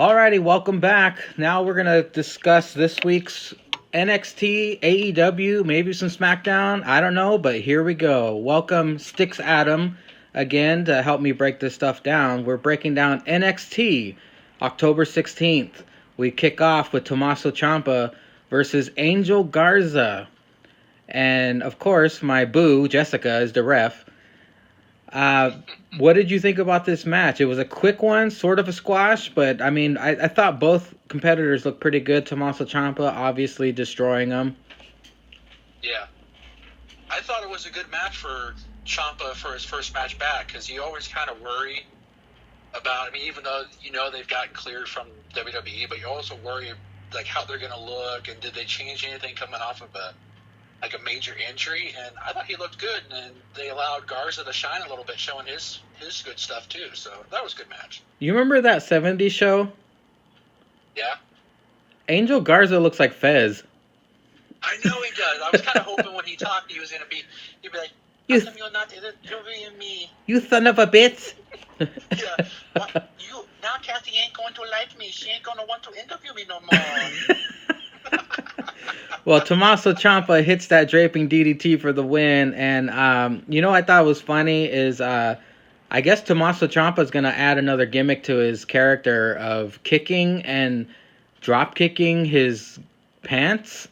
Alrighty, welcome back. Now we're gonna discuss this week's NXT, AEW, maybe some SmackDown. I don't know, but here we go. Welcome, Stixadam, again to help me break this stuff down. We're breaking down NXT, October 16th. We kick off with Tommaso Ciampa versus Angel Garza, and of course, my boo Jessica is the ref. What did you think about this match? It was a quick one, sort of a squash, but I mean, I thought both competitors looked pretty good. Tommaso Ciampa obviously destroying him. Yeah. I thought it was a good match for Ciampa for his first match back, because you always kind of worry about, I mean, even though you know they've gotten cleared from WWE, but you also worry like how they're going to look, and did they change anything coming off of a major injury. And I thought he looked good, and they allowed Garza to shine a little bit, showing his good stuff too. So that was a good match. You remember that 70s show? Yeah. Angel Garza looks like Fez. I know he does. I was kind of hoping when he talked, he'd be like, how come you're not interviewing me? You son of a bitch. Yeah. Now Kathy ain't going to like me. She ain't going to want to interview me no more. Well, Tommaso Ciampa hits that draping DDT for the win, and you know what I thought was funny is I guess Tommaso Ciampa is going to add another gimmick to his character of kicking and drop kicking his pants.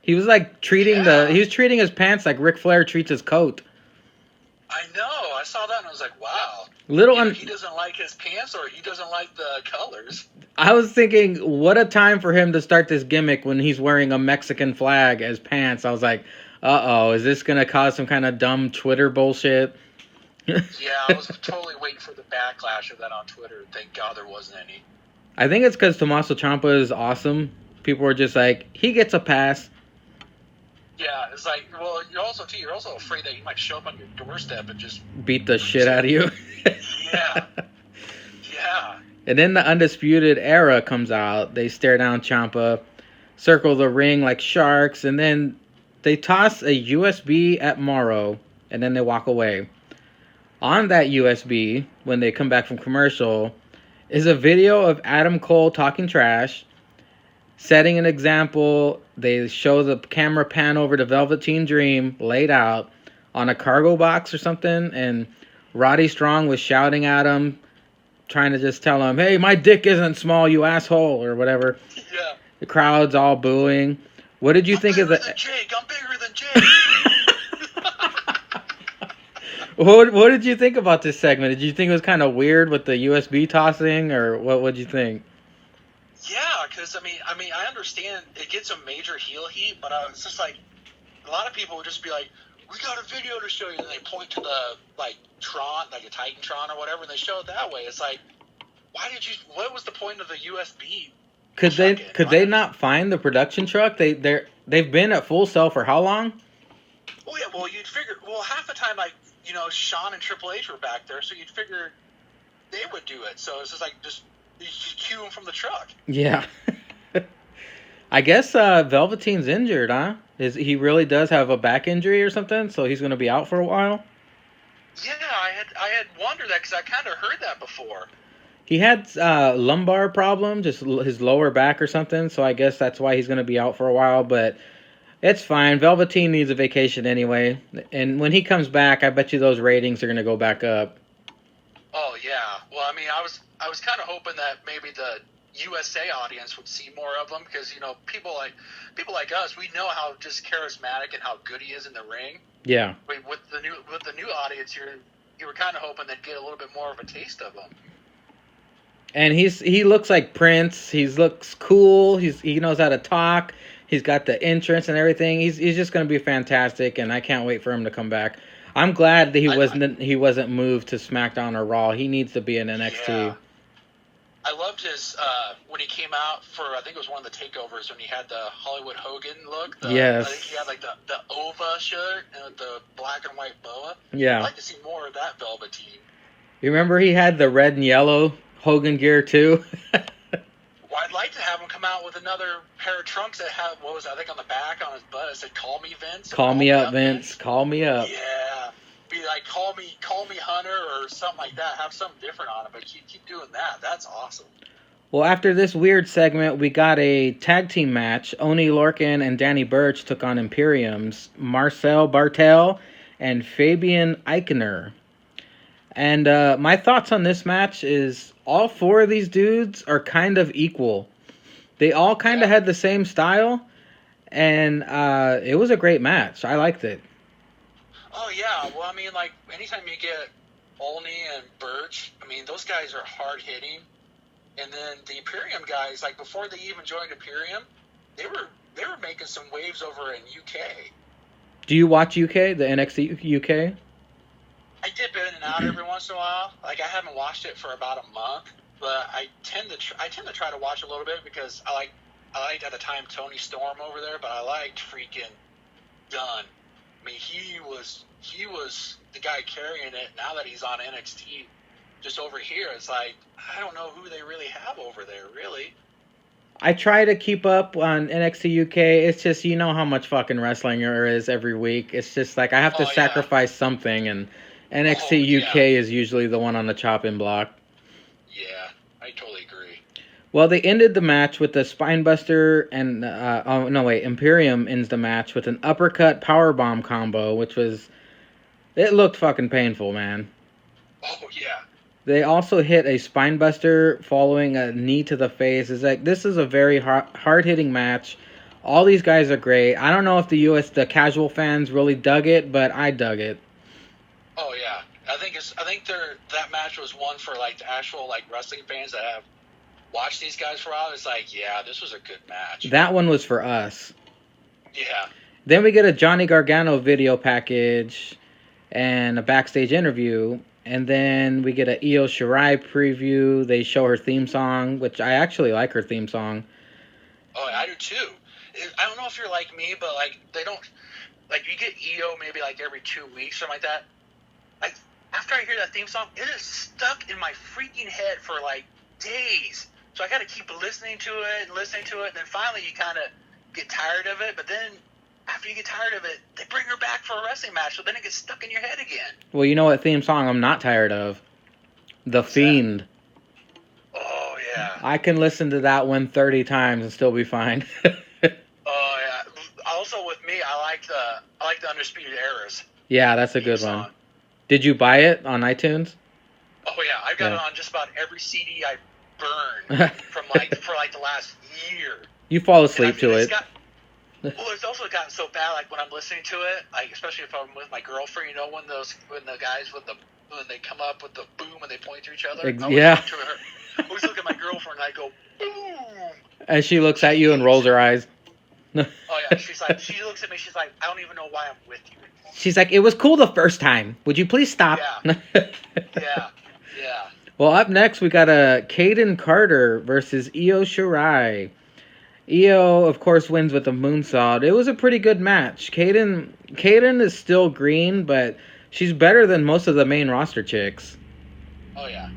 He was like treating his pants like Ric Flair treats his coat. I know. I saw that and I was like, wow. He doesn't like his pants, or he doesn't like the colors. I was thinking, what a time for him to start this gimmick when he's wearing a Mexican flag as pants. I was like, uh-oh, is this going to cause some kind of dumb Twitter bullshit? Yeah, I was totally waiting for the backlash of that on Twitter. Thank God there wasn't any. I think it's because Tommaso Ciampa is awesome. People were just like, he gets a pass. Yeah, it's like, well, you're also afraid that he might show up on your doorstep and just beat the shit out of you. Yeah. Yeah. And then the Undisputed Era comes out. They stare down Ciampa, circle the ring like sharks, and then they toss a USB at Morrow, and then they walk away. On that USB, when they come back from commercial, is a video of Adam Cole talking trash, setting an example. They show the camera pan over to Velveteen Dream laid out on a cargo box or something, and Roddy Strong was shouting at him, trying to just tell him, hey, my dick isn't small, you asshole, or whatever. Yeah. The crowd's all booing. What did you think of the... I'm bigger than Jake. What did you think about this segment? Did you think it was kind of weird with the USB tossing, or what did you think? Yeah, because I mean, I understand it gets a major heel heat, but it's just like a lot of people would just be like, "We got a video to show you," and they point to the Tron, like a Titantron or whatever, and they show it that way. It's like, what was the point of the USB? Could they not find the production truck? They've been at Full Sail for how long? Oh yeah, well you'd figure. Well, half the time, Shawn and Triple H were back there, so you'd figure they would do it. So it's just like you cue them from the truck. Yeah. I guess Velveteen's injured, huh? He really does have a back injury or something, so he's going to be out for a while? Yeah, I had wondered that, because I kind of heard that before. He had lumbar problem, just his lower back or something, so I guess that's why he's going to be out for a while, but it's fine. Velveteen needs a vacation anyway, and when he comes back, I bet you those ratings are going to go back up. Oh, yeah. Well, I mean, I was kind of hoping that maybe the USA audience would see more of him, because people like us, we know how just charismatic and how good he is in the ring. Yeah. With the new audience, you were kind of hoping they'd get a little bit more of a taste of him. And he looks like Prince. He looks cool. He knows how to talk. He's got the entrance and everything. He's just going to be fantastic, and I can't wait for him to come back. I'm glad that he wasn't moved to SmackDown or Raw. He needs to be in NXT. Yeah. I loved his when he came out for, I think it was one of the takeovers, when he had the Hollywood Hogan look. Yes. I think he had the OVA shirt and the black and white boa. Yeah. I'd like to see more of that Velveteen. You remember he had the red and yellow Hogan gear too? Well, I'd like to have him come out with another pair of trunks that had, what was it, I think on the back on his butt, it said, "Call me Vince." Call me up, Vince. Call me up. Yeah. Be like, call me Hunter, or something like that. Have something different on it, but keep doing that. That's awesome. Well, after this weird segment, we got a tag team match. Oni Lorcan and Danny Burch took on Imperium's Marcel Bartel and Fabian Eichner. And my thoughts on this match is all four of these dudes are kind of equal. They all kind of had the same style, and it was a great match. I liked it. Oh yeah, well I mean like anytime you get Olney and Birch, I mean those guys are hard hitting, and then the Imperium guys, like before they even joined Imperium, they were making some waves over in UK. Do you watch UK, the NXT UK? I dip in and out every once in a while. Like I haven't watched it for about a month, but I tend to try to watch a little bit because I liked at the time Tony Storm over there, but I liked freaking Dunn. I mean, he was the guy carrying it. Now that he's on NXT, just over here, it's like I don't know who they really have over there, really. I try to keep up on NXT UK. It's just, you know how much fucking wrestling there is every week. It's just like I have to sacrifice something, and NXT UK is usually the one on the chopping block. Yeah, I totally agree. Well, they ended the match with a spinebuster, and Imperium ends the match with an uppercut powerbomb combo, which it looked fucking painful, man. Oh yeah. They also hit a spinebuster following a knee to the face. It's like this is a very hard hitting match. All these guys are great. I don't know if the casual fans really dug it, but I dug it. Oh yeah, I think that match was one for like the actual like wrestling fans that have watched these guys for a while. It's like, yeah, this was a good match. That one was for us. Yeah. Then we get a Johnny Gargano video package and a backstage interview, and then we get a Io Shirai preview. They show her theme song, which I actually like her theme song. Oh, I do too. I don't know if you're like me, but like they don't like you get Io maybe like every 2 weeks or something like that. Like after I hear that theme song, it is stuck in my freaking head for like days. So I got to keep listening to it, and then finally you kind of get tired of it. But then after you get tired of it, they bring her back for a wrestling match, so then it gets stuck in your head again. Well, you know what theme song I'm not tired of? The Fiend. Oh yeah. I can listen to that one 30 times and still be fine. Oh yeah. Also with me, I like the Undisputed Era's. Yeah, that's a good one. Did you buy it on iTunes? Oh yeah, I've got it on just about every CD I burn for the last year. You fall asleep to it. Well, it's also gotten so bad, like when I'm listening to it, like especially if I'm with my girlfriend, you know, when the guys when they come up with the boom and they point to each other. Yeah. I always look at my girlfriend and I go boom. And she looks at you and rolls her eyes. Oh yeah, she looks at me. She's like, I don't even know why I'm with you anymore. She's like, it was cool the first time. Would you please stop? Yeah. Well, up next we got a Caden Carter versus Io Shirai. Io, of course, wins with a moonsault. It was a pretty good match. Caden is still green, but she's better than most of the main roster chicks. Oh yeah.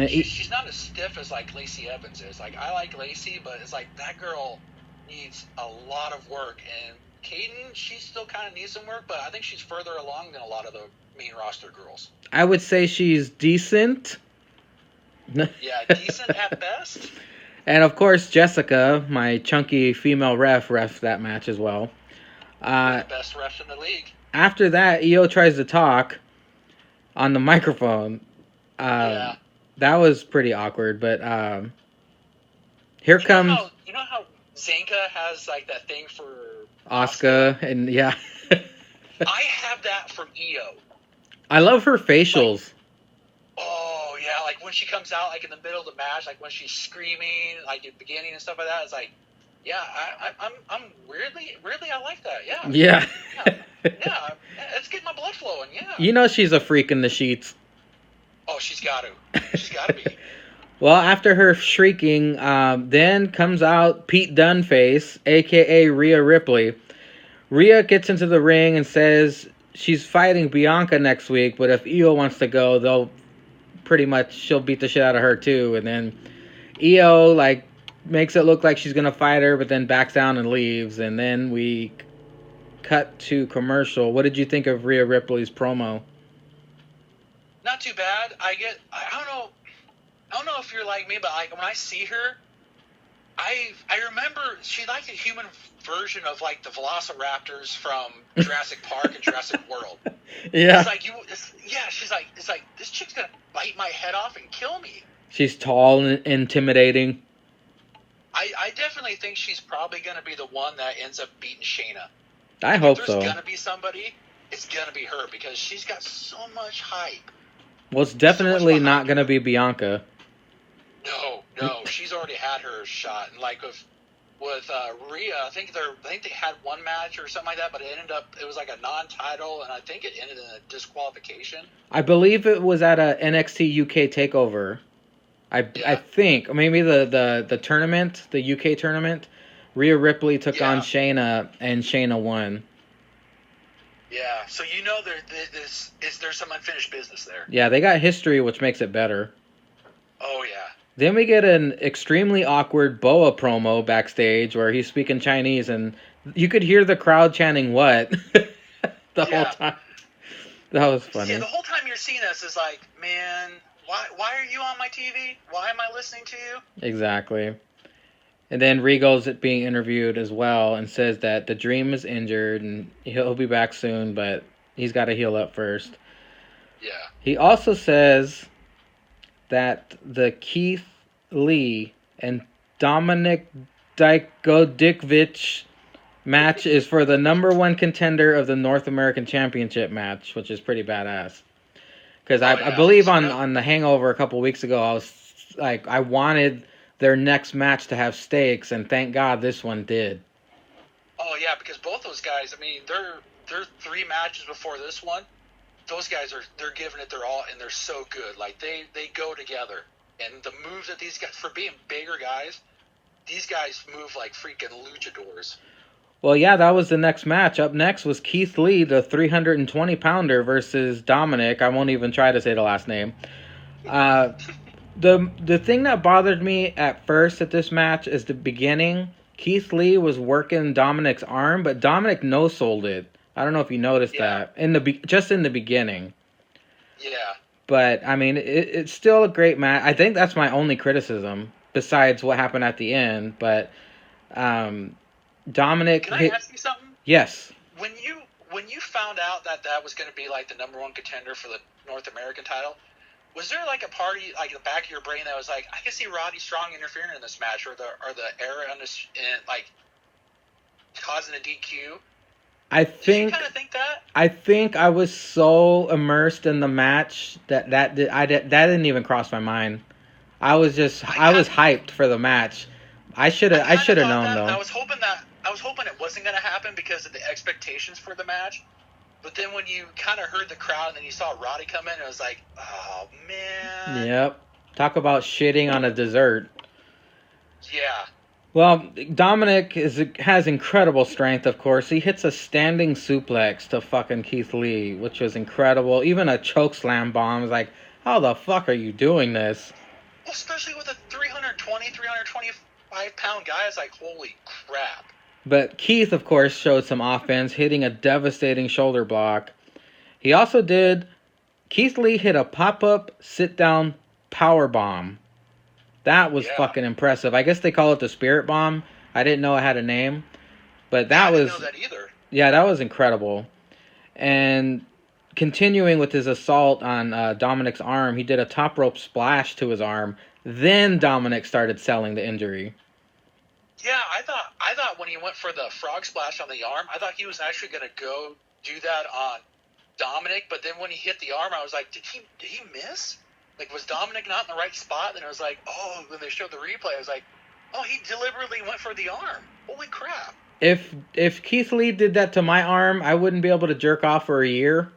She's not as stiff as like Lacey Evans is. Like I like Lacey, but it's like that girl needs a lot of work, and Caden, she still kind of needs some work, but I think she's further along than a lot of the main roster girls. I would say she's decent. Yeah, decent at best. And of course, Jessica, my chunky female ref that match as well. The best ref in the league. After that, Io tries to talk on the microphone. Yeah. That was pretty awkward, but here comes... You know how Zanka has like that thing for Asuka, and yeah. I have that for Io. I love her facials. Oh yeah, like when she comes out, like in the middle of the match, like when she's screaming, like at the beginning and stuff like that. It's like, yeah, I'm weirdly, I like that. Yeah. Yeah. Yeah. It's getting my blood flowing. Yeah. You know she's a freak in the sheets. Oh, she's got to. She's got to be. Well, after her shrieking, then comes out Pete Dunneface, a.k.a. Rhea Ripley. Rhea gets into the ring and says she's fighting Bianca next week, but if Io wants to go, she'll beat the shit out of her too. And then Io, like, makes it look like she's going to fight her, but then backs down and leaves. And then we cut to commercial. What did you think of Rhea Ripley's promo? Not too bad. I don't know. I don't know if you're like me, but like when I see her, I remember she's like a human version of like the Velociraptors from Jurassic Park and Jurassic World. Yeah. She's like, it's like this chick's gonna bite my head off and kill me. She's tall and intimidating. I definitely think she's probably gonna be the one that ends up beating Shayna. I hope so. If there's gonna be somebody, it's gonna be her because she's got so much hype. Well, it's definitely not gonna be Bianca. No, she's already had her shot, and like with Rhea, I think they had one match or something like that, but it was like a non-title, and I think it ended in a disqualification. I believe it was at a NXT UK takeover. I think maybe the tournament, the UK tournament. Rhea Ripley took on Shayna, and Shayna won. Yeah, so there's some unfinished business there. Yeah, they got history, which makes it better. Oh yeah. Then we get an extremely awkward Boa promo backstage where he's speaking Chinese, and you could hear the crowd chanting "What?" the whole time. That was funny. Yeah, the whole time you're seeing this is like, man, why are you on my TV? Why am I listening to you? Exactly. And then Regal's being interviewed as well and says that the Dream is injured and he'll be back soon, but he's got to heal up first. Yeah. He also says that the Keith Lee and Dominic Dijakovic match is for the number one contender of the North American Championship match, which is pretty badass. Because I believe on the Hangover a couple weeks ago, I was like, I wanted their next match to have stakes, and thank God this one did. Oh yeah, because both those guys, I mean, they're 3 matches before this one. Those guys they're giving it their all, and they're so good. Like they go together, and the moves that these guys, for being bigger guys, these guys move like freaking luchadors. Well, yeah, that was the next match. Up next was Keith Lee, the 320-pounder, versus Dominic. I won't even try to say the last name. The thing that bothered me at first at this match is the beginning. Keith Lee was working Dominic's arm, but Dominic no-sold it. I don't know if you noticed that just in the beginning. Yeah. But I mean, it's still a great match. I think that's my only criticism besides what happened at the end. But Dominic. Can I ask you something? Yes. When you found out that was going to be like the number one contender for the North American title, was there like a party like in the back of your brain that was like, I can see Roddy Strong interfering in this match, or the Era like causing a DQ? Did you kind of think that? I think I was so immersed in the match that didn't even cross my mind. I was hyped for the match. I should have known though. I was hoping it wasn't going to happen because of the expectations for the match. But then when you kind of heard the crowd and then you saw Roddy come in, it was like, oh man. Yep. Talk about shitting on a dessert. Yeah. Well, Dominic has incredible strength, of course. He hits a standing suplex to fucking Keith Lee, which was incredible. Even a chokeslam bomb. Like, how the fuck are you doing this? Well, especially with a 325-pound guy, it's like, holy crap. But Keith, of course, showed some offense, hitting a devastating shoulder block. He also Keith Lee hit a pop-up, sit-down power bomb. That was fucking impressive. I guess they call it the Spirit Bomb. I didn't know it had a name. But I didn't know that either. Yeah, that was incredible. And continuing with his assault on Dominic's arm, he did a top rope splash to his arm. Then Dominic started selling the injury. Yeah, I thought when he went for the frog splash on the arm, I thought he was actually going to go do that on Dominic. But then when he hit the arm, I was like, did he miss? Like, was Dominic not in the right spot? Then I was like, oh, when they showed the replay, I was like, oh, he deliberately went for the arm. Holy crap. If Keith Lee did that to my arm, I wouldn't be able to jerk off for a year.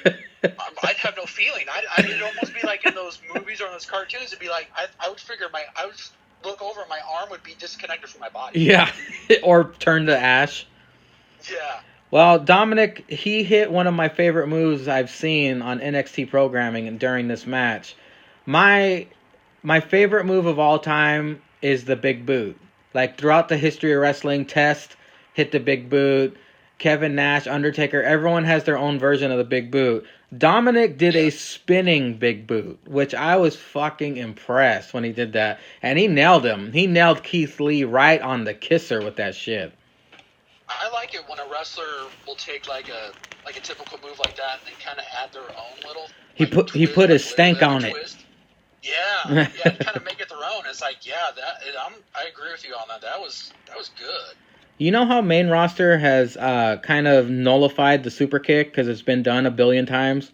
I'd have no feeling. It'd almost be like in those movies or in those cartoons. It'd be like, I would figure I would look over and my arm would be disconnected from my body. Yeah, or turn to ash. Yeah. Well, Dominic, he hit one of my favorite moves I've seen on NXT programming during this match. My favorite move of all time is the big boot. Like, throughout the history of wrestling, Test hit the big boot. Kevin Nash, Undertaker, everyone has their own version of the big boot. Dominic did a spinning big boot, which I was fucking impressed when he did that. And he nailed him. He nailed Keith Lee right on the kisser with that shit. I like it when a wrestler will take like a typical move like that and they kind of add their own little. He put his stank on it. Yeah, kind of make it their own. It's like, I agree with you on that. That was good. You know how main roster has kind of nullified the super kick because it's been done a billion times?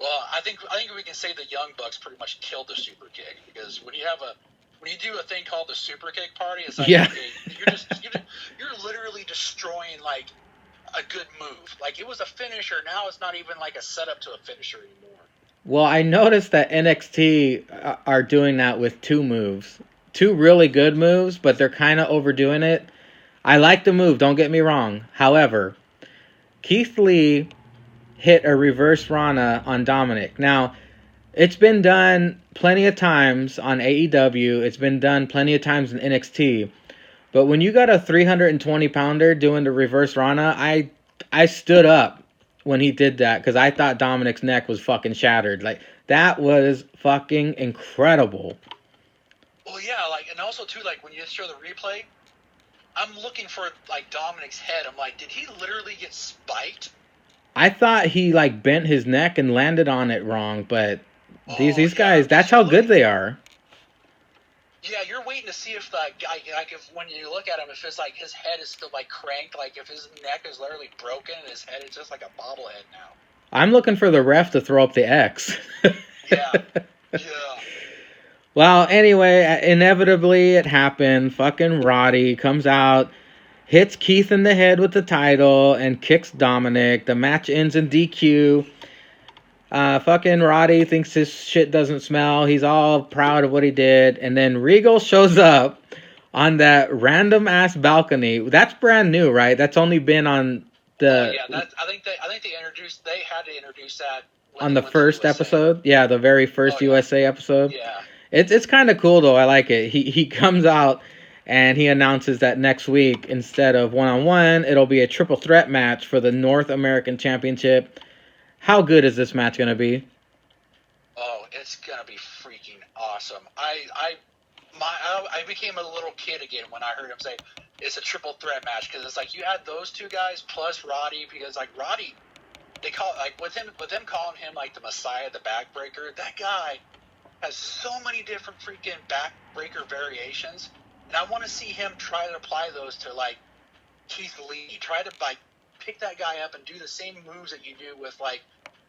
Well, I think we can say the Young Bucks pretty much killed the super kick, because when you do a thing called the super kick party, it's like, okay, you're literally destroying like a good move. Like, it was a finisher. Now it's not even like a setup to a finisher anymore. Well, I noticed that NXT are doing that with two moves. Two really good moves, but they're kind of overdoing it. I like the move, don't get me wrong. However, Keith Lee hit a reverse Rana on Dominic. Now, it's been done plenty of times on AEW. It's been done plenty of times in NXT. But when you got a 320-pounder doing the reverse Rana, I stood up when he did that because I thought Dominic's neck was fucking shattered. Like, that was fucking incredible. Well, yeah, like, and also too, like, when you show the replay, I'm looking for like Dominic's head. I'm like, did he literally get spiked? I thought he like bent his neck and landed on it wrong, but these guys, that's how good they are. Yeah, you're waiting to see if like if when you look at him, if it's like his head is still like cranked, like if his neck is literally broken and his head is just like a bobblehead now. I'm looking for the ref to throw up the X. Yeah. Well, anyway, inevitably it happened. Fucking Roddy comes out, hits Keith in the head with the title, and kicks Dominic. The match ends in DQ. Fucking Roddy thinks his shit doesn't smell. He's all proud of what he did. And then Regal shows up on that random-ass balcony. That's brand new, right? That's only been on the... I think they had to introduce that on the first episode. Yeah, the very first USA episode. Yeah. It's kind of cool, though. I like it. He comes out and he announces that next week, instead of one-on-one, it'll be a triple threat match for the North American Championship. How good is this match going to be? Oh, it's going to be freaking awesome. I became a little kid again when I heard him say it's a triple threat match, because it's like you add those two guys plus Roddy, because like Roddy, they call like with them calling him like the Messiah, the backbreaker. That guy has so many different freaking backbreaker variations, and I want to see him try to apply those to like Keith Lee. Try to like pick that guy up and do the same moves that you do with like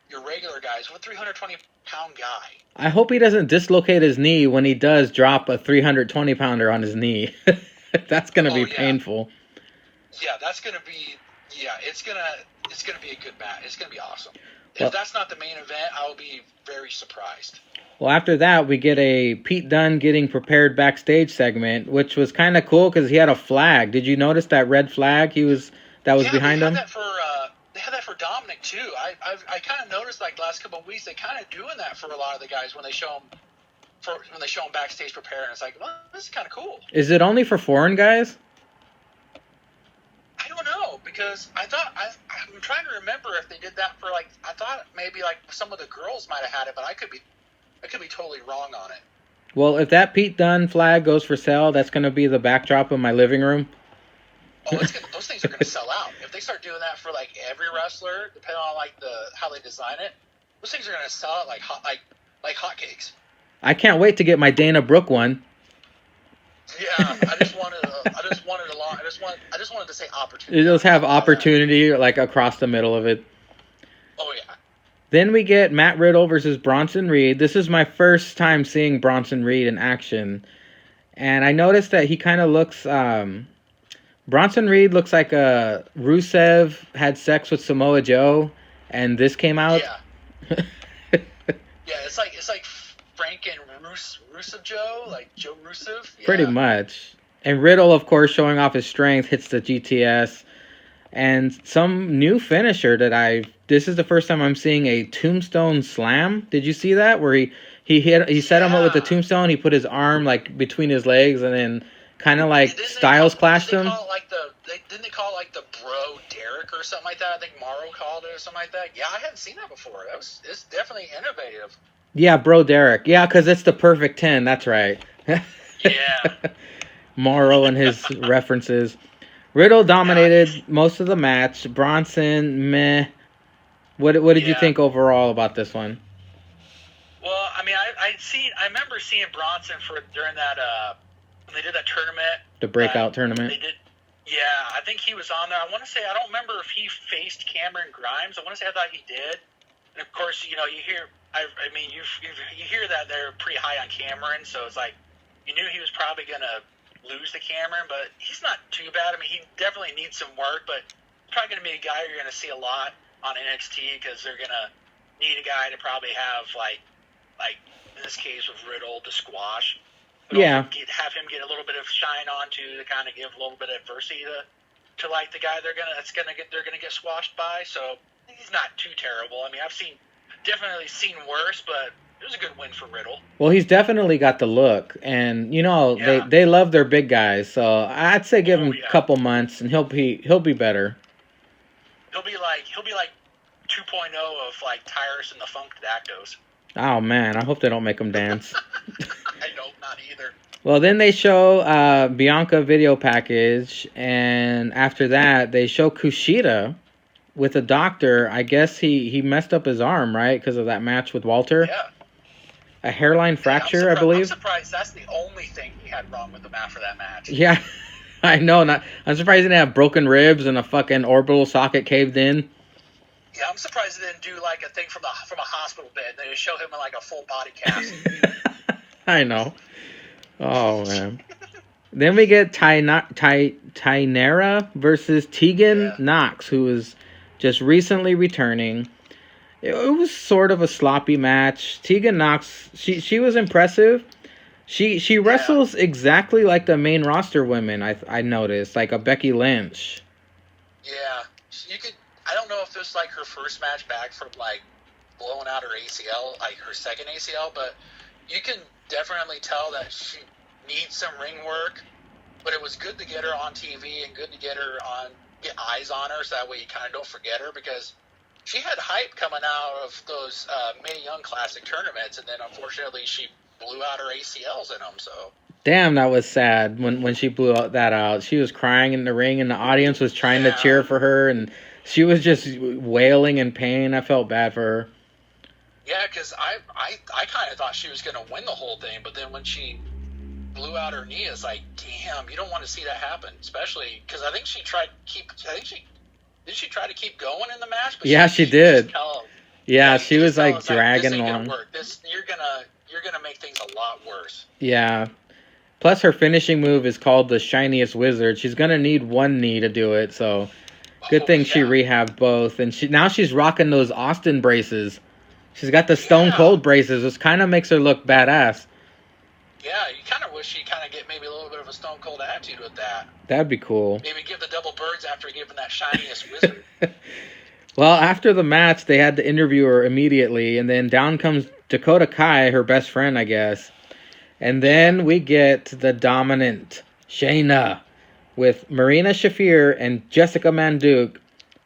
your regular guys with a 320-pound guy. I hope he doesn't dislocate his knee when he does drop a 320-pounder on his knee. That's gonna be painful. Yeah, that's gonna be. Yeah, it's gonna be a good match. It's gonna be awesome. If that's not the main event, I will be very surprised. Well, after that, we get a Pete Dunne getting prepared backstage segment, which was kind of cool because he had a flag. Did you notice that red flag that was behind him? They had that for Dominic too. I kind of noticed like last couple of weeks they kind of doing that for a lot of the guys when they show them backstage preparing. It's like, well, this is kind of cool. Is it only for foreign guys? I don't know, because I'm trying to remember if they did that for like, I thought maybe like some of the girls might have had it, but I could be totally wrong on it. Well, if that Pete Dunne flag goes for sale, that's going to be the backdrop of my living room. Oh, those things are going to sell out. If they start doing that for like every wrestler, depending on like how they design it, those things are going to sell out like hotcakes. I can't wait to get my Dana Brooke one. Yeah, I just wanted to say opportunity. It'll have opportunity like across the middle of it. Oh yeah. Then we get Matt Riddle versus Bronson Reed. This is my first time seeing Bronson Reed in action, and I noticed that he kind of looks. Bronson Reed looks like Rusev had sex with Samoa Joe, and this came out. Yeah. Yeah, it's like Frank and Rusev Joe, like Joe Rusev. Yeah. Pretty much. And Riddle, of course, showing off his strength, hits the GTS. And some new finisher this is the first time I'm seeing a tombstone slam. Did you see that? Where he set him up with the tombstone, he put his arm like between his legs and then kind of like Styles clashed him. They call it like didn't they call it like the Bro Derek or something like that? I think Morrow called it or something like that. Yeah, I hadn't seen that before. It's definitely innovative. Yeah, Bro Derek. Yeah, because it's the perfect 10. That's right. Yeah. Morrow and his references. Riddle dominated most of the match. Bronson, meh. What did you think overall about this one? Well, I mean, I remember seeing Bronson during that when they did that tournament. The breakout tournament. They did. Yeah, I think he was on there. I want to say I don't remember if he faced Cameron Grimes. I want to say I thought he did. And of course, you hear. I mean, you hear that they're pretty high on Cameron, so it's like you knew he was probably gonna lose to Cameron, but he's not too bad. I mean, he definitely needs some work, but he's probably gonna be a guy you're gonna see a lot on NXT because they're gonna need a guy to probably have like in this case with Riddle to squash. But yeah. Have him get a little bit of shine on to kind of give a little bit of adversity to like the guy they're gonna get squashed by. So he's not too terrible. I mean, I've definitely seen worse, but it was a good win for Riddle. Well, he's definitely got the look, and they love their big guys. So I'd say give him a couple months, and he'll be better. He'll be like 2.0 of like Tyrus and the Funk Dactos. Oh man, I hope they don't make him dance. I hope not either. Well, then they show Bianca video package, and after that they show Kushida with a doctor. I guess he messed up his arm, right, because of that match with Walter. Yeah. A hairline fracture, I believe. I'm surprised that's the only thing he had wrong with him after that match. Yeah, I know. I'm surprised he didn't have broken ribs and a fucking orbital socket caved in. Yeah, I'm surprised they didn't do like a thing from a hospital bed. They just show him in like a full body cast. I know. Oh man. Then we get Tainara versus Tegan Knox, who is just recently returning. It was sort of a sloppy match. Tegan Knox, she was impressive. She wrestles exactly like the main roster women. I noticed, like a Becky Lynch. Yeah, I don't know if this was like her first match back from like blowing out her ACL, like her second ACL, but you can definitely tell that she needs some ring work. But it was good to get her on TV and good to get eyes on her, so that way you kind of don't forget her, because she had hype coming out of those Mae Young Classic tournaments, and then unfortunately she blew out her ACLs in them. So damn, that was sad when she blew that out. She was crying in the ring, and the audience was trying to cheer for her, and she was just wailing in pain. I felt bad for her. Yeah, because I kind of thought she was going to win the whole thing, but then when she blew out her knee, it's like, damn, you don't want to see that happen, especially because I think she tried to keep. Did she try to keep going in the match? But yeah, she did. She was like dragging along. You're gonna make things a lot worse. Yeah. Plus, her finishing move is called the Shiniest Wizard. She's gonna need one knee to do it, so good thing she rehabbed both. And now she's rocking those Austin braces. She's got the Stone Cold braces, which kind of makes her look badass. Yeah, you kind of wish she kind of get maybe a little bit of a Stone Cold attitude with that. That'd be cool. Maybe give the double birds after giving that Shiniest Wizard. Well, after the match, they had to interview her immediately, and then down comes Dakota Kai, her best friend, I guess. And then we get the dominant Shayna with Marina Shafir and Jessica Manduke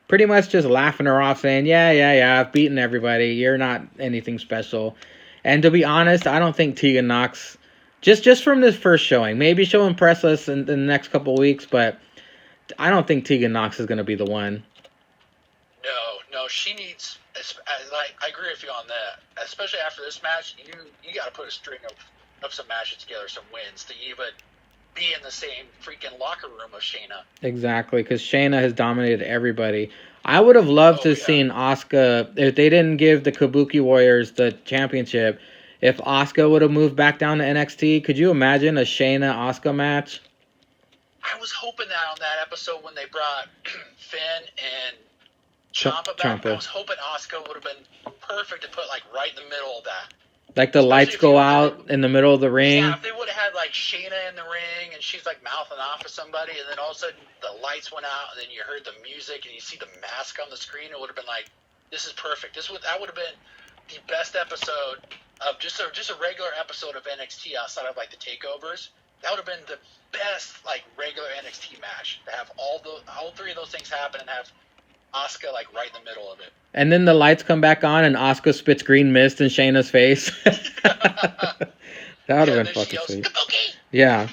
pretty much just laughing her off, saying, yeah, I've beaten everybody. You're not anything special. And to be honest, I don't think Tegan Knox, just from this first showing, maybe she'll impress us in the next couple weeks, but I don't think Tegan Knox is going to be the one. No, she needs. I agree with you on that. Especially after this match, you got to put a string of some matches together, some wins to even be in the same freaking locker room of Shayna. Exactly, because Shayna has dominated everybody. I would have loved to have seen Asuka, if they didn't give the Kabuki Warriors the championship, if Asuka would have moved back down to NXT. Could you imagine a Shayna-Asuka match? I was hoping that on that episode when they brought Finn and Ciampa back, I was hoping Asuka would have been perfect to put like right in the middle of that. Like the lights go out in the middle of the ring. Yeah, if they would have had like Shayna in the ring and she's like mouthing off to somebody, and then all of a sudden the lights went out, and then you heard the music and you see the mask on the screen, it would have been like, this is perfect. That would have been the best episode of just a regular episode of NXT outside of like the takeovers. That would have been the best like regular NXT match to have all three of those things happen and have Asuka like right in the middle of it. And then the lights come back on and Asuka spits green mist in Shayna's face. That would have been fucking sweet. Kabuki! Yeah.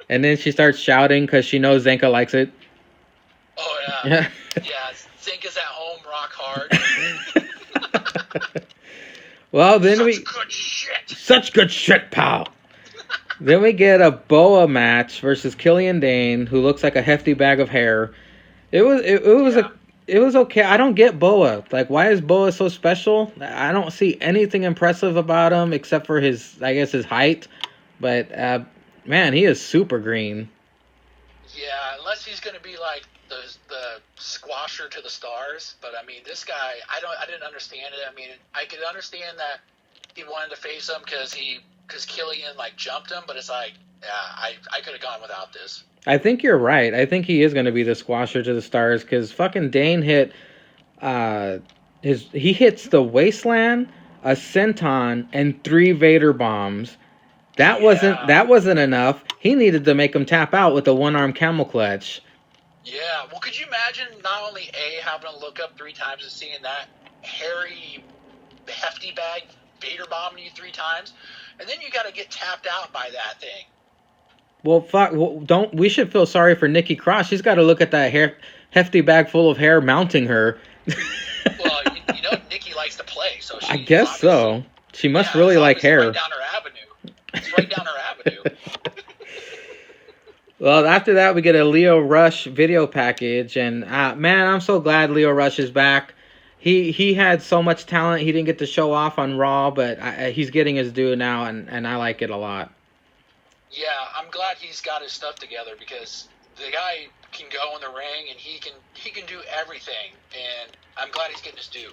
And then she starts shouting because she knows Zenka likes it. Oh, yeah. Yeah, Zenka's at home, rock hard. Well, then Such good shit, pal. Then we get a Boa match versus Killian Dane, who looks like a hefty bag of hair. It was okay. I don't get Boa. Like, why is Boa so special? I don't see anything impressive about him except for his height. But man, he is super green. Yeah, unless he's gonna be like the squasher to the stars. But I mean, this guy, I didn't understand it. I mean, I could understand that he wanted to face him because Killian like jumped him, but it's like, yeah, I could have gone without this. I think you're right. I think he is going to be the squasher to the stars because fucking Dane hit he hits the wasteland, a senton, and 3 Vader bombs. That wasn't enough. He needed to make him tap out with a 1-arm camel clutch. Yeah. Well, could you imagine not only having to look up 3 times and seeing that hairy, hefty bag Vader bombing you 3 times, and then you got to get tapped out by that thing. Well, fuck. Well, we should feel sorry for Nikki Cross. She's got to look at that hefty bag full of hair mounting her. Well, you know, Nikki likes to play, so I guess so. She must really like hair. Right down her avenue. It's right down her avenue. Well, after that, we get a Lio Rush video package, and man, I'm so glad Lio Rush is back. He had so much talent. He didn't get to show off on Raw, but he's getting his due now, and I like it a lot. Yeah, I'm glad he's got his stuff together because the guy can go in the ring and he can do everything, and I'm glad he's getting his due.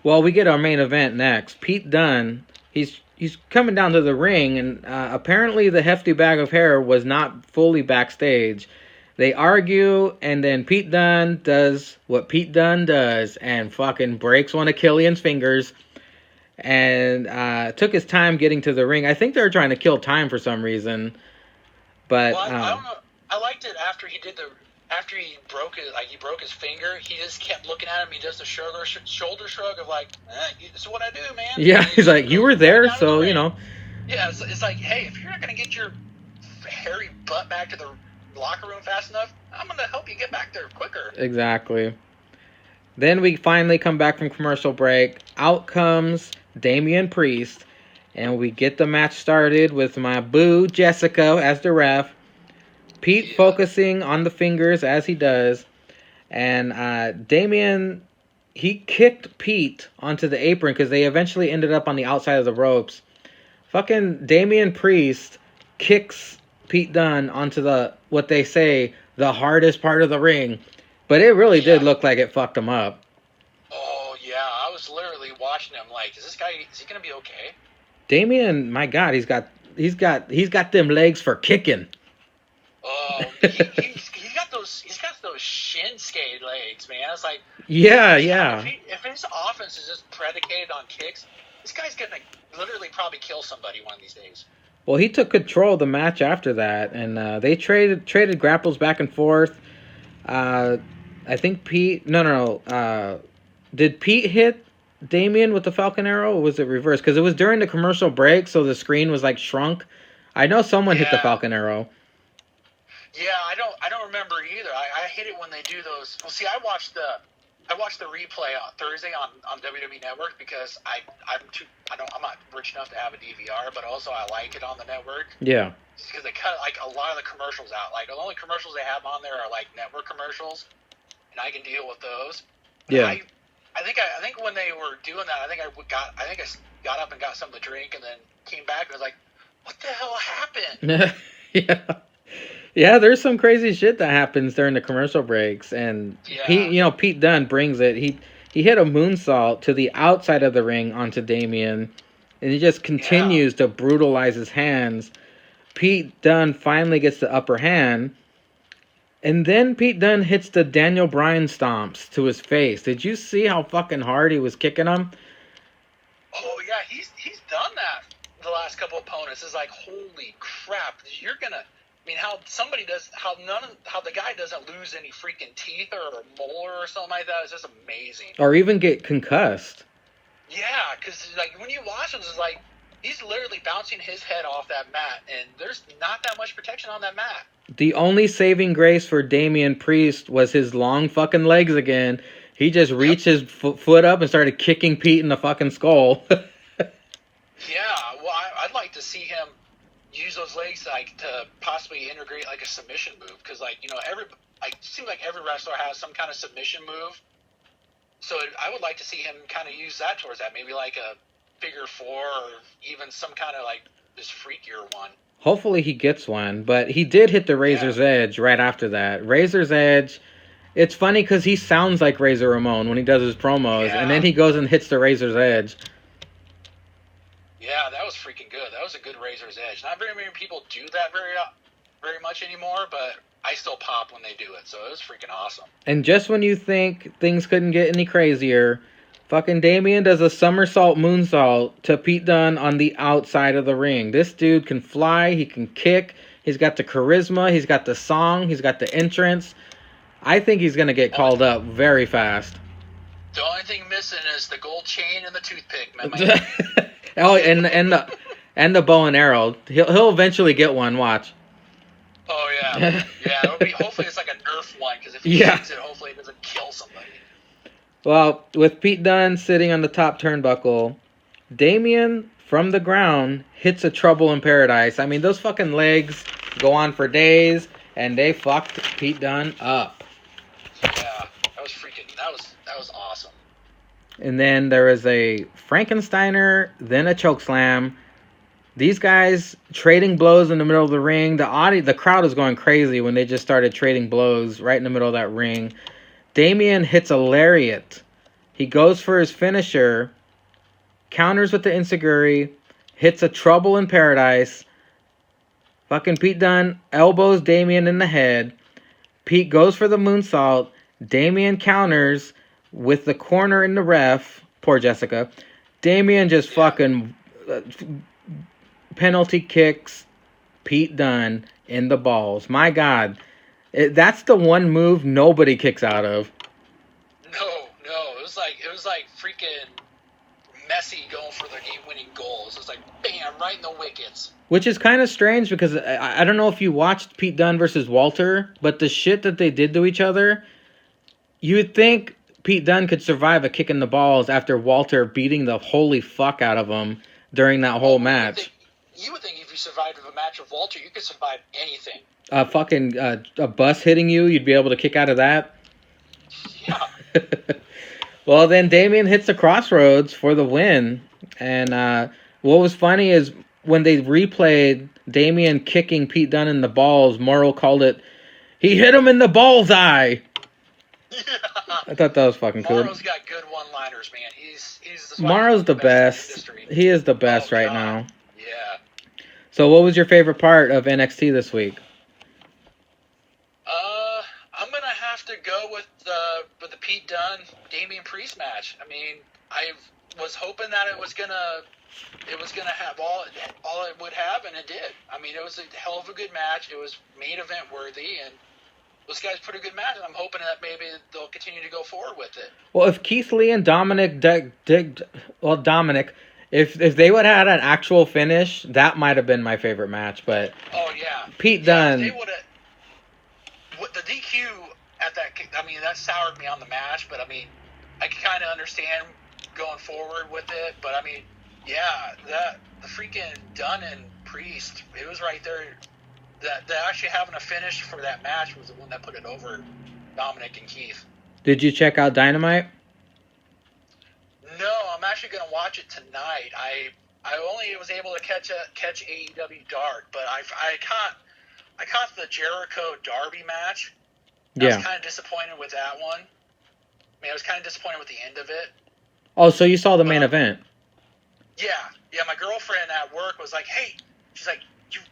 Well, we get our main event next. Pete Dunne, he's coming down to the ring, and apparently the hefty bag of hair was not fully backstage. They argue, and then Pete Dunne does what Pete Dunne does and fucking breaks one of Killian's fingers. And took his time getting to the ring. I think they were trying to kill time for some reason. But well, I don't know. I liked it after he broke his finger. He just kept looking at him. He does the shoulder shrug of like, "This is what I do, man." Yeah, he's like, "You were there, so you know." Yeah, it's like, hey, if you're not gonna get your hairy butt back to the locker room fast enough, I'm gonna help you get back there quicker. Exactly. Then we finally come back from commercial break. Out comes Damian Priest, and we get the match started with my boo Jessica as the ref. Pete focusing on the fingers as he does, and Damian, he kicked Pete onto the apron because they eventually ended up on the outside of the ropes. Fucking Damian Priest kicks Pete Dunne onto what they say the hardest part of the ring, but it really did look like it fucked him up. Oh yeah, I was literally watching him like, is he gonna be okay? Damian, my God, he's got them legs for kicking. Oh, he's got those Shinsuke legs, man. It's like, yeah. If his offense is just predicated on kicks, this guy's gonna literally probably kill somebody one of these days. Well, he took control of the match after that, and they traded grapples back and forth. I think Pete. No. Did Pete hit Damian with the Falcon Arrow, or was it reversed? Because it was during the commercial break, so the screen was like shrunk. I know someone hit the Falcon Arrow. Yeah, I don't remember either. I hate it when they do those. Well, see, I watched the replay on Thursday on WWE Network because I'm not rich enough to have a DVR, but also I like it on the network. Yeah. Because they cut like a lot of the commercials out. Like the only commercials they have on there are like network commercials, and I can deal with those. Yeah. I think when they were doing that, I got up and got something to drink, and then came back and was like, "What the hell happened?" Yeah. Yeah, there's some crazy shit that happens during the commercial breaks, and Pete Dunne brings it. He hit a moonsault to the outside of the ring onto Damian, and he just continues to brutalize his hands. Pete Dunne finally gets the upper hand, and then Pete Dunne hits the Daniel Bryan stomps to his face. Did you see how fucking hard he was kicking him? Oh yeah, he's done that the last couple opponents is like, holy crap, you're gonna. I mean, how the guy doesn't lose any freaking teeth or a molar or something like that is just amazing. Or even get concussed. Yeah, because like when you watch him, it's like he's literally bouncing his head off that mat, and there's not that much protection on that mat. The only saving grace for Damian Priest was his long fucking legs again. He just reached his foot up and started kicking Pete in the fucking skull. Yeah, well, I'd like to see him use those legs like to possibly integrate like a submission move, because like it seems like every wrestler has some kind of submission move. So I would like to see him kind of use that towards that, maybe like a figure four or even some kind of like this freakier one. Hopefully he gets one, but he did hit the Razor's Edge right after that. Razor's Edge, it's funny because he sounds like Razor Ramon when he does his promos, and then he goes and hits the Razor's Edge. Yeah, that was freaking good. That was a good Razor's Edge. Not very many people do that very much anymore, but I still pop when they do it, so it was freaking awesome. And just when you think things couldn't get any crazier, fucking Damian does a somersault moonsault to Pete Dunne on the outside of the ring. This dude can fly, he can kick, he's got the charisma, he's got the song, he's got the entrance. I think he's going to get called up very fast. The only thing missing is the gold chain and the toothpick, man. Oh, and the bow and arrow. He'll eventually get one, watch. Oh, yeah. Yeah, hopefully it's like a Nerf one, because if he shoots it, hopefully it doesn't kill somebody. Well, with Pete Dunne sitting on the top turnbuckle, Damian, from the ground, hits a Trouble in Paradise. I mean, those fucking legs go on for days, and they fucked Pete Dunne up. Yeah, that was awesome. And then there is a Frankensteiner, then a chokeslam. These guys trading blows in the middle of the ring. The crowd was going crazy when they just started trading blows right in the middle of that ring. Damian hits a lariat. He goes for his finisher, counters with the enziguri, hits a Trouble in Paradise. Fucking Pete Dunne elbows Damian in the head. Pete goes for the moonsault. Damian counters with the corner in the ref. Poor Jessica. Damian just fucking penalty kicks Pete Dunne in the balls. My God. That's the one move nobody kicks out of. No. It was like freaking Messi going for the game-winning goals. It was like, bam, right in the wickets. Which is kind of strange because I don't know if you watched Pete Dunne versus Walter, but the shit that they did to each other, you would think Pete Dunne could survive a kick in the balls after Walter beating the holy fuck out of him during that whole match. You would think if you survived a match with Walter, you could survive anything. A bus hitting you, you'd be able to kick out of that? Yeah. Well, then Damian hits the Crossroads for the win. And what was funny is when they replayed Damian kicking Pete Dunne in the balls, Morrow called it, he hit him in the balls eye. Yeah. I thought that was fucking cool. Morrow's got good one-liners, man. Morrow's the best. He is the best right now. Yeah. So what was your favorite part of NXT this week? I'm gonna have to go with the Pete Dunne Damian Priest match. I mean, I was hoping that it was gonna have all it would have, and it did. I mean, it was a hell of a good match. It was main event worthy, and those guys put a good match, and I'm hoping that maybe they'll continue to go forward with it. Well, if Keith Lee and Dominic, if they would have had an actual finish, that might have been my favorite match. But Pete Dunne. They would have. The DQ at that, I mean, that soured me on the match. But I mean, I can kind of understand going forward with it. But I mean, the freaking Dunne and Priest, it was right there. That actually having a finish for that match was the one that put it over Dominic and Keith. Did you check out Dynamite? No, I'm actually going to watch it tonight. I only was able to catch AEW Dark, but I caught the Jericho Darby match. I was kind of disappointed with that one. I mean, I was kind of disappointed with the end of it. Oh, so you saw the main event? Yeah. My girlfriend at work was like, "Hey," she's like,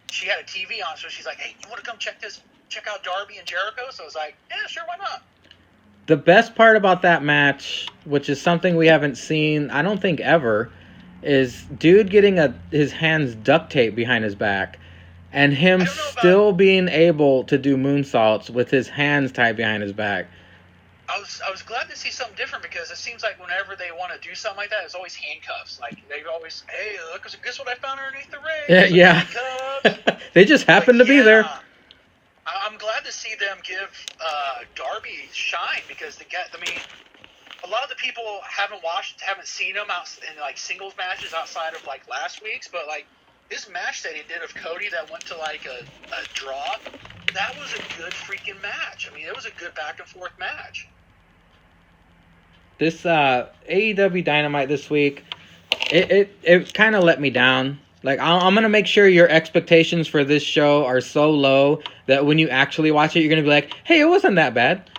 she had a TV on, so she's like, "Hey, you want to come check out Darby and Jericho?" So I was like, "Yeah, sure, why not?" The best part about that match, which is something we haven't seen, I don't think ever, is dude getting his hands duct taped behind his back, and him still being able to do moonsaults with his hands tied behind his back. I was glad to see something different because it seems like whenever they want to do something like that, it's always handcuffs. Like they always, hey, look, guess what I found underneath the ring? Yeah. They just happen to be there. I'm glad to see them give Darby shine because a lot of the people haven't seen him out in like singles matches outside of like last week's, but like this match that he did of Cody that went to like a draw, that was a good freaking match. I mean, it was a good back and forth match. This AEW Dynamite this week, it kind of let me down. Like, I'm going to make sure your expectations for this show are so low that when you actually watch it, you're going to be like, hey, it wasn't that bad.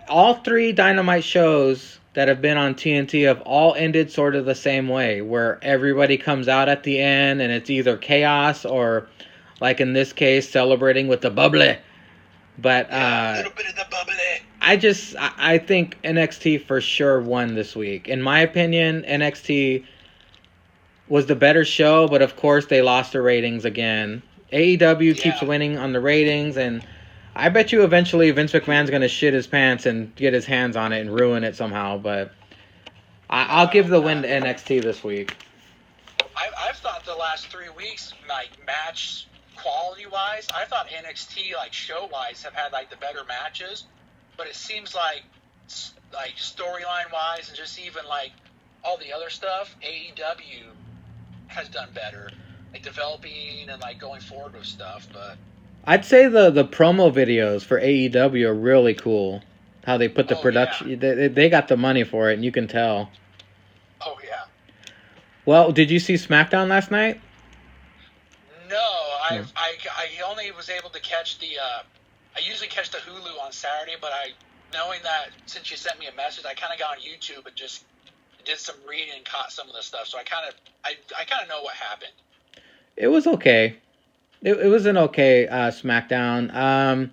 All 3 Dynamite shows that have been on TNT have all ended sort of the same way, where everybody comes out at the end and it's either chaos or, like in this case, celebrating with the bubbly. But a little bit of the bubbly. I think NXT for sure won this week. In my opinion, NXT was the better show, but of course they lost their ratings again. AEW keeps winning on the ratings, and I bet you eventually Vince McMahon's going to shit his pants and get his hands on it and ruin it somehow, but I'll give the win to NXT this week. I've thought the last 3 weeks, like, match quality-wise, I thought NXT, like, show-wise, have had, like, the better matches, but it seems like storyline-wise and just even, like, all the other stuff, AEW has done better, like, developing and, like, going forward with stuff, but... I'd say the promo videos for AEW are really cool. How they put the production... Yeah. They got the money for it, and you can tell. Oh, yeah. Well, did you see SmackDown last night? No, I only was able to catch the... I usually catch the Hulu on Saturday, but knowing that since you sent me a message, I kind of got on YouTube and just did some reading and caught some of the stuff. So I kind of know what happened. It was okay. It was an okay SmackDown.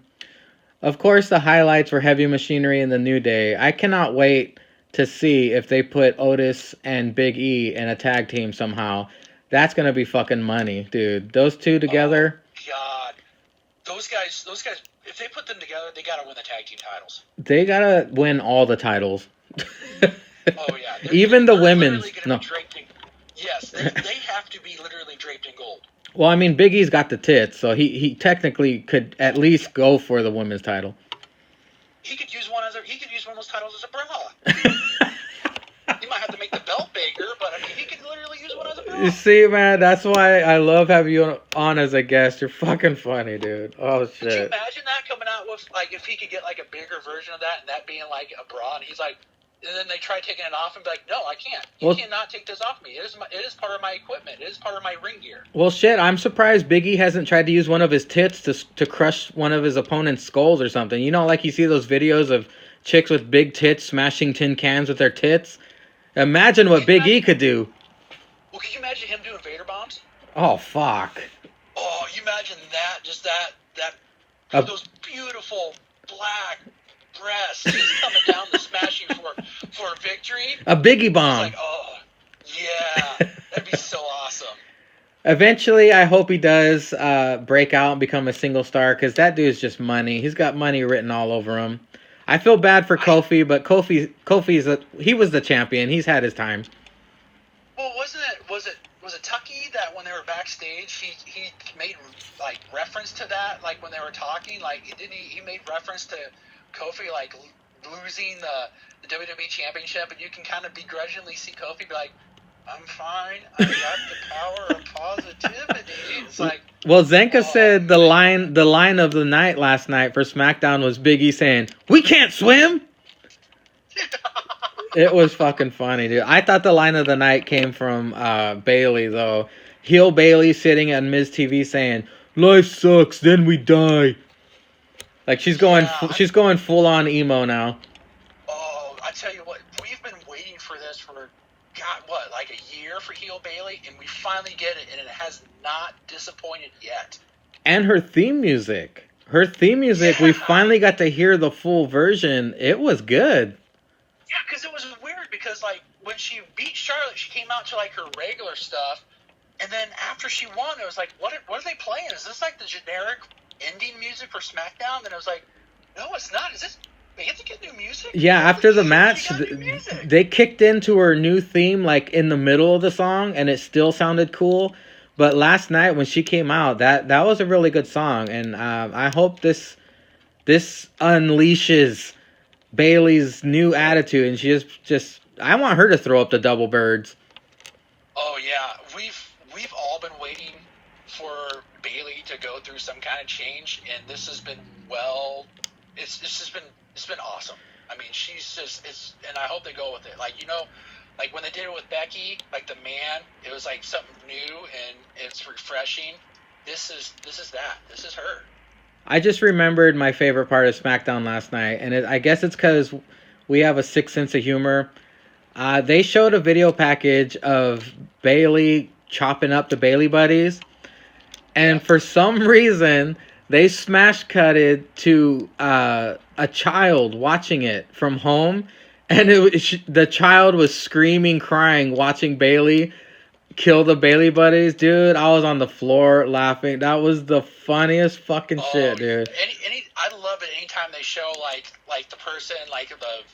Of course, the highlights were Heavy Machinery and the New Day. I cannot wait to see if they put Otis and Big E in a tag team somehow. That's gonna be fucking money, dude. Those two together. Oh, God, those guys. If they put them together, they gotta win the tag team titles. They gotta win all the titles. Oh yeah, even the women's. No. Yes, they have to be literally draped in gold. Well, I mean, Big E's got the tits, so he technically could at least go for the women's title. He could use one of those titles as a bra. He might have to make the belt bigger, but I mean, he could literally use one as a bra. You see, man, that's why I love having you on as a guest. You're fucking funny, dude. Oh shit. Could you imagine that coming out with, like, if he could get like a bigger version of that and that being like a bra, and he's like, and then they try taking it off and be like, no, I can't. You cannot take this off me. It is part of my equipment. It is part of my ring gear. Well, shit, I'm surprised Big E hasn't tried to use one of his tits to crush one of his opponent's skulls or something. You know, like you see those videos of chicks with big tits smashing tin cans with their tits? Imagine what Big E could do. Well, could you imagine him doing Vader bombs? Oh, fuck. Oh, you imagine that, just that those beautiful black breasts just coming down to smash you for a victory. A Biggie bomb. It's like, oh, yeah, that'd be so awesome. Eventually, I hope he does break out and become a single star, because that dude's just money. He's got money written all over him. I feel bad for Kofi, but he was the champion. He's had his time. Well, was it Tucky that when they were backstage, he made like reference to that, like when they were talking, like he made reference to Kofi like losing the WWE Championship, and you can kind of begrudgingly see Kofi be like, I'm fine. I got the power of positivity. It's like, well, Zenka said the line of the night last night for SmackDown was Big E saying, "We can't swim." It was fucking funny, dude. I thought the line of the night came from Bailey, though. Heel Bailey sitting on Miz TV saying, "Life sucks, then we die." Like she's going full on emo now. Oh, I tell you what, we've been waiting for this for like a year for Heel Bailey, and we finally get it, and it has not disappointed yet. And her theme music. We finally got to hear the full version. It was good. Yeah, because it was weird, because like when she beat Charlotte, she came out to like her regular stuff, and then after she won, it was like, what are they playing? Is this like the generic ending music for SmackDown? And I was like, no, it's not. Is this? They get to get new music? Yeah, after the match, they kicked into her new theme like in the middle of the song, and it still sounded cool. But last night when she came out, that was a really good song, and I hope this unleashes Bayley's new attitude, and she just I want her to throw up the double birds. Oh yeah, we've all been waiting for Bayley to go through some kind of change, and this has been it's been awesome. I mean, and I hope they go with it. Like, like when they did it with Becky, like the man, it was like something new and it's refreshing. This is that. This is her. I just remembered my favorite part of SmackDown last night, and I guess it's because we have a sick sense of humor. They showed a video package of Bayley chopping up the Bayley Buddies, and for some reason, they smash cutted to a child watching it from home, and the child was screaming, crying, watching Bayley kill the Bayley Buddies. Dude, I was on the floor laughing. That was the funniest fucking shit, dude. I love it anytime they show like the person, like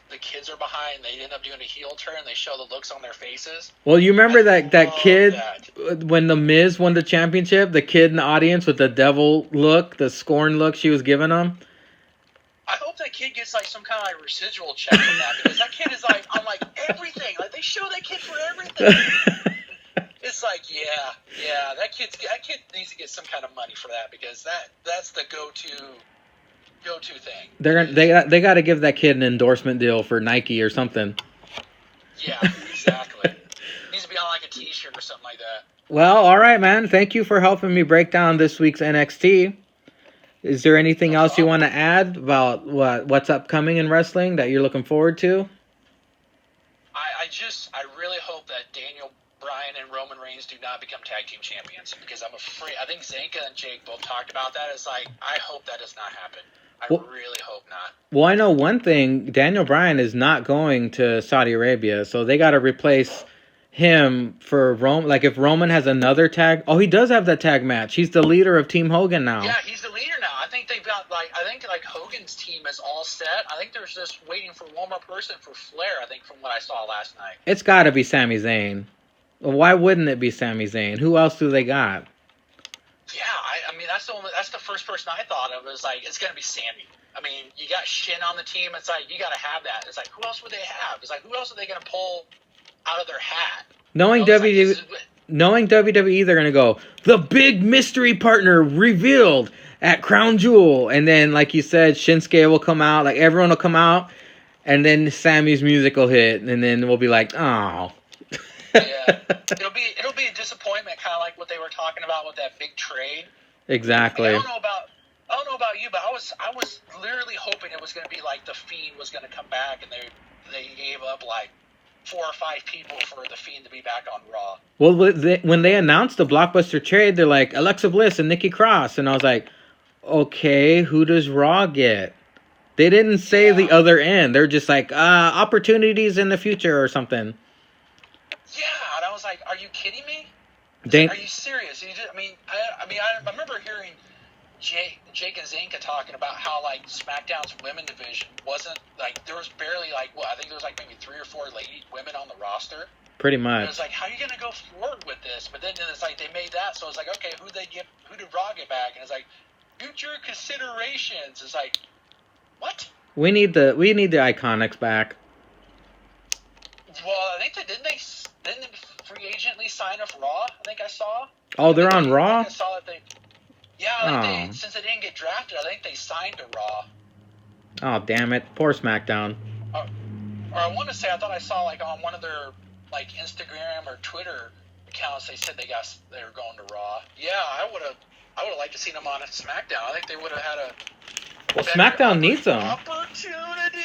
the kids are behind, they end up doing a heel turn, they show the looks on their faces. Well, you remember that kid when the Miz won the championship, the kid in the audience with the devil look, the scorn look she was giving him? I hope that kid gets like some kind of like residual check from that, because that kid is like on like everything. Like they show that kid for everything. It's like, yeah, that kid needs to get some kind of money for that, because that's the go-to thing. They got to give that kid an endorsement deal for Nike or something. Yeah, exactly. Needs to be on like a T-shirt or something like that. Well, all right, man. Thank you for helping me break down this week's NXT. Is there anything else you want to add about what's upcoming in wrestling that you're looking forward to? I really hope that Daniel Bryan and Roman Reigns do not become tag team champions, because I'm afraid. I think Zanka and Jake both talked about that. It's like, I hope that does not happen. I really hope not. Well, I know one thing. Daniel Bryan is not going to Saudi Arabia, so they got to replace him for Roman. Like, if Roman has another tag... Oh, he does have that tag match. He's the leader of Team Hogan now. Yeah, he's the leader now. I think they've got, Hogan's team is all set. I think there's just waiting for one more person for Flair, I think, from what I saw last night. It's got to be Sami Zayn. Why wouldn't it be Sami Zayn? Who else do they got? Yeah, I mean, that's the first person I thought of. Was like, it's gonna be Sami. I mean, you got Shin on the team. It's like, you gotta have that. It's like, who else would they have? It's like, who else are they gonna pull out of their hat? Knowing WWE, they're gonna go, the big mystery partner revealed at Crown Jewel, and then, like you said, Shinsuke will come out. Like, everyone will come out, and then Sammy's music will hit, and then we'll be like, oh. Yeah, it'll be a disappointment, kind of like what they were talking about with that big trade. Exactly. I don't know about you, but I was literally hoping it was going to be like the Fiend was going to come back, and they gave up like 4 or 5 people for the Fiend to be back on Raw. Well, when they announced the Blockbuster trade, they're like Alexa Bliss and Nikki Cross, and I was like, okay, who does Raw get? They didn't say the other end. They're just like opportunities in the future or something. Yeah, and I was like, "Are you kidding me? Are you serious?" I remember hearing Jake and Zanka talking about how like SmackDown's women division wasn't like, there was barely like, I think there was like maybe 3 or 4 women on the roster. Pretty much. And it was like, how are you gonna go forward with this? But then it's like they made that, so it's like, okay, who did Raw get back? And it's like, future considerations. It's like, what? We need the Iconics back. Well, I think didn't free agently sign up Raw? I think I saw. Oh, they're on Raw? I saw that since they didn't get drafted, I think they signed to Raw. Oh, damn it. Poor SmackDown. Or I want to say, I thought I saw like on one of their like Instagram or Twitter accounts, they said they were going to Raw. Yeah, I would have liked to see them on SmackDown. I think they would have had a... Well, SmackDown needs them. Opportunity!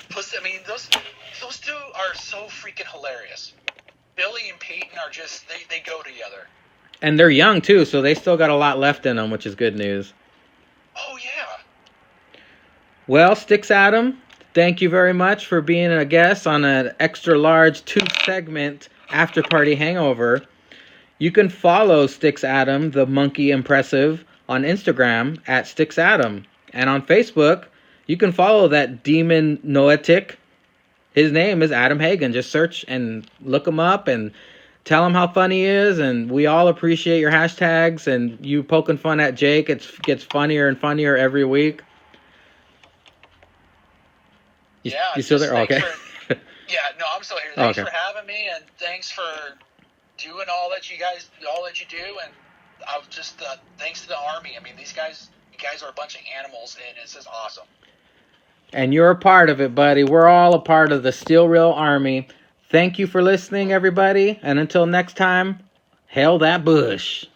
Plus, I mean, those two are so freaking hilarious. Billy and Peyton are just, they go together. And they're young, too, so they still got a lot left in them, which is good news. Oh, yeah. Well, Stixadam, Thank you very much for being a guest on an extra large 2-segment after party hangover. You can follow Stixadam, the monkey impressive, on Instagram at Stixadam. And on Facebook, you can follow that demon noetic. His name is Adam Hagen. Just search and look him up and tell him how funny he is. And we all appreciate your hashtags and you poking fun at Jake. It gets funnier and funnier every week. You still there? Okay. Yeah, no, I'm still here. Thanks Okay. for having me, and thanks for doing all that you do, and I'll just thanks to the Army. I mean, you guys are a bunch of animals, and it's just awesome. And you're a part of it, buddy. We're all a part of the Steel Real Army. Thank you for listening, everybody. And until next time, hail that bush.